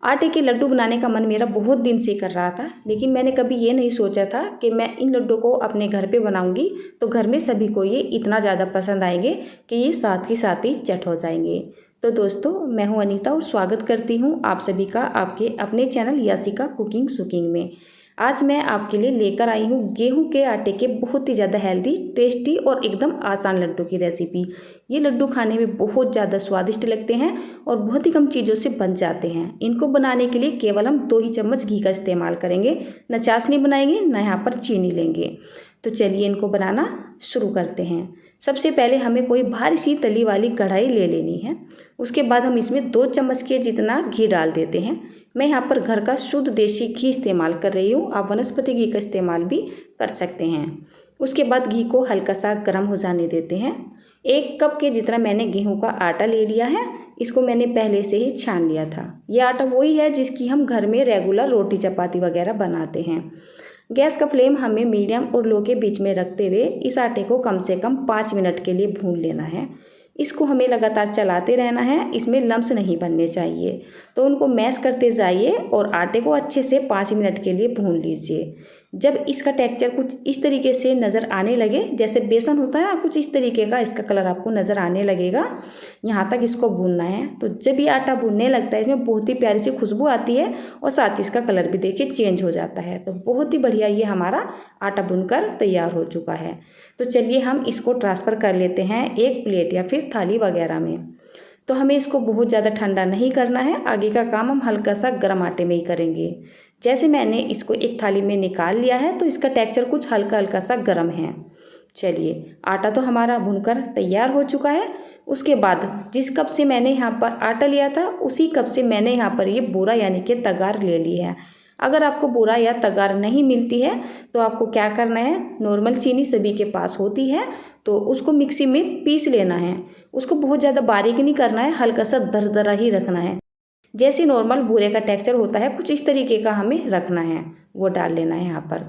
आटे के लड्डू बनाने का मन मेरा बहुत दिन से कर रहा था, लेकिन मैंने कभी ये नहीं सोचा था कि मैं इन लड्डू को अपने घर पे बनाऊंगी तो घर में सभी को ये इतना ज़्यादा पसंद आएंगे कि ये साथ के साथ ही चट हो जाएंगे। तो दोस्तों, मैं हूँ अनीता और स्वागत करती हूँ आप सभी का आपके अपने चैनल यासिका कुकिंग सुकिंग में। आज मैं आपके लिए लेकर आई हूँ गेहूं के आटे के बहुत ही ज़्यादा हेल्दी, टेस्टी और एकदम आसान लड्डू की रेसिपी। ये लड्डू खाने में बहुत ज़्यादा स्वादिष्ट लगते हैं और बहुत ही कम चीज़ों से बन जाते हैं। इनको बनाने के लिए केवल हम 2 ही चम्मच घी का इस्तेमाल करेंगे, न चाशनी बनाएंगे न यहाँ पर चीनी लेंगे। तो चलिए इनको बनाना शुरू करते हैं। सबसे पहले हमें कोई भारी सी तली वाली कढ़ाई ले लेनी है। उसके बाद हम इसमें 2 चम्मच के जितना घी डाल देते हैं। मैं यहाँ पर घर का शुद्ध देसी घी इस्तेमाल कर रही हूँ, आप वनस्पति घी का इस्तेमाल भी कर सकते हैं। उसके बाद घी को हल्का सा गर्म हो जाने देते हैं। 1 कप के जितना मैंने गेहूं का आटा ले लिया है। इसको मैंने पहले से ही छान लिया था। ये आटा वही है जिसकी हम घर में रेगुलर रोटी चपाती वगैरह बनाते हैं। गैस का फ्लेम हमें मीडियम और लो के बीच में रखते हुए इस आटे को कम से कम 5 मिनट के लिए भून लेना है। इसको हमें लगातार चलाते रहना है, इसमें लम्स नहीं बनने चाहिए। तो उनको मैश करते जाइए और आटे को अच्छे से 5 मिनट के लिए भून लीजिए। जब इसका टेक्सचर कुछ इस तरीके से नज़र आने लगे, जैसे बेसन होता है ना, कुछ इस तरीके का इसका कलर आपको नज़र आने लगेगा। यहाँ तक इसको भूनना है। तो जब ये आटा भूनने लगता है, इसमें बहुत ही प्यारी सी खुशबू आती है और साथ ही इसका कलर भी देखिए चेंज हो जाता है। तो बहुत ही बढ़िया ये हमारा आटा भूनकर तैयार हो चुका है। तो चलिए हम इसको ट्रांसफ़र कर लेते हैं एक प्लेट या फिर थाली वगैरह में। तो हमें इसको बहुत ज़्यादा ठंडा नहीं करना है, आगे का काम हम हल्का सा गर्म आटे में ही करेंगे। जैसे मैंने इसको एक थाली में निकाल लिया है तो इसका टेक्सचर कुछ हल्का हल्का सा गर्म है। चलिए, आटा तो हमारा भुनकर तैयार हो चुका है। उसके बाद जिस कप से मैंने यहाँ पर आटा लिया था, उसी कप से मैंने यहाँ पर ये बूरा यानी कि तगार ले ली है। अगर आपको बूरा या तगार नहीं मिलती है तो आपको क्या करना है, नॉर्मल चीनी सभी के पास होती है तो उसको मिक्सी में पीस लेना है। उसको बहुत ज़्यादा बारीक नहीं करना है, हल्का सा दरदरा ही रखना है। जैसे नॉर्मल बूरे का टेक्सचर होता है कुछ इस तरीके का हमें रखना है, वो डाल लेना है यहाँ पर।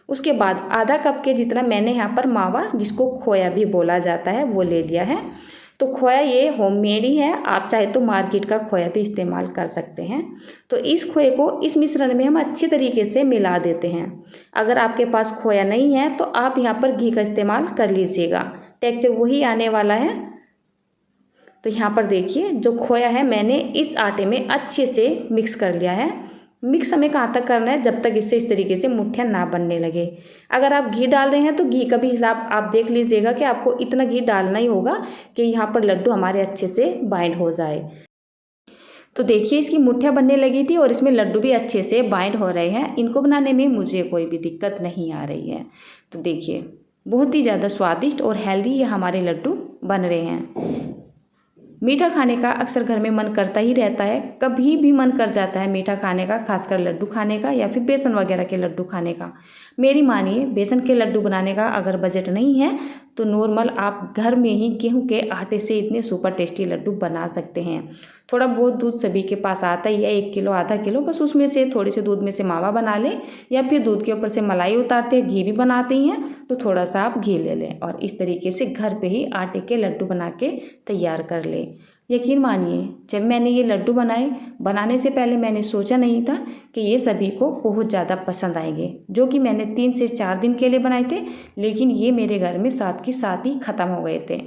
उसके बाद आधा कप के जितना मैंने यहाँ पर मावा, जिसको खोया भी बोला जाता है, वो ले लिया है। तो खोया ये होममेड ही है, आप चाहे तो मार्केट का खोया भी इस्तेमाल कर सकते हैं। तो इस खोए को इस मिश्रण में हम अच्छी तरीके से मिला देते हैं। अगर आपके पास खोया नहीं है तो आप यहाँ पर घी का इस्तेमाल कर लीजिएगा, टेक्सचर वही आने वाला है। तो यहाँ पर देखिए जो खोया है मैंने इस आटे में अच्छे से मिक्स कर लिया है। मिक्स हमें कहाँ तक करना है, जब तक इससे इस तरीके से मुट्ठियाँ ना बनने लगे। अगर आप घी डाल रहे हैं तो घी का भी हिसाब आप देख लीजिएगा कि आपको इतना घी डालना ही होगा कि यहाँ पर लड्डू हमारे अच्छे से बाइंड हो जाए। तो देखिए इसकी मुट्ठियाँ बनने लगी थी और इसमें लड्डू भी अच्छे से बाइंड हो रहे हैं। इनको बनाने में मुझे कोई भी दिक्कत नहीं आ रही है। तो देखिए बहुत ही ज़्यादा स्वादिष्ट और हेल्दी ये हमारे लड्डू बन रहे हैं। मीठा खाने का अक्सर घर में मन करता ही रहता है, कभी भी मन कर जाता है मीठा खाने का, खासकर लड्डू खाने का या फिर बेसन वगैरह के लड्डू खाने का। मेरी मानिए, बेसन के लड्डू बनाने का अगर बजट नहीं है तो नॉर्मल आप घर में ही गेहूं के आटे से इतने सुपर टेस्टी लड्डू बना सकते हैं। थोड़ा बहुत दूध सभी के पास आता ही है, 1 किलो आधा किलो, बस उसमें से थोड़े से दूध में से मावा बना लें या फिर दूध के ऊपर से मलाई उतारते हैं, घी भी बनाते ही हैं तो थोड़ा सा आप घी ले लें और इस तरीके से घर पे ही आटे के लड्डू बना के तैयार कर लें। यकीन मानिए, जब मैंने ये लड्डू बनाने से पहले मैंने सोचा नहीं था कि ये सभी को बहुत ज़्यादा पसंद आएंगे, जो कि मैंने 3 से 4 दिन के लिए बनाए थे, लेकिन ये मेरे घर में साथ के साथ ही ख़त्म हो गए थे।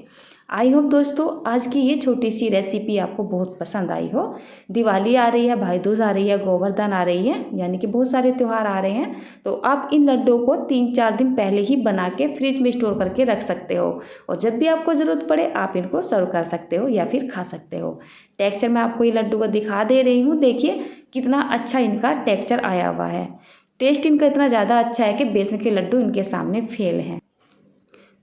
आई होप दोस्तों आज की ये छोटी सी रेसिपी आपको बहुत पसंद आई हो। दिवाली आ रही है, भाई दूज आ रही है, गोवर्धन आ रही है, यानी कि बहुत सारे त्यौहार आ रहे हैं। तो आप इन लड्डुओं को 3-4 दिन पहले ही बना के फ्रिज में स्टोर करके रख सकते हो और जब भी आपको ज़रूरत पड़े आप इनको सर्व कर सकते हो या फिर खा सकते हो। टेक्सचर मैं आपको ये लड्डू को दिखा दे रही हूँ, देखिए कितना अच्छा इनका टेक्सचर आया हुआ है। टेस्ट इनका इतना ज़्यादा अच्छा है कि बेसन के लड्डू इनके सामने फेल हैं।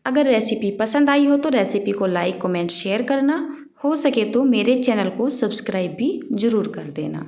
अगर रेसिपी पसंद आई हो तो रेसिपी को लाइक, कमेंट, शेयर करना। हो सके तो मेरे चैनल को सब्सक्राइब भी ज़रूर कर देना।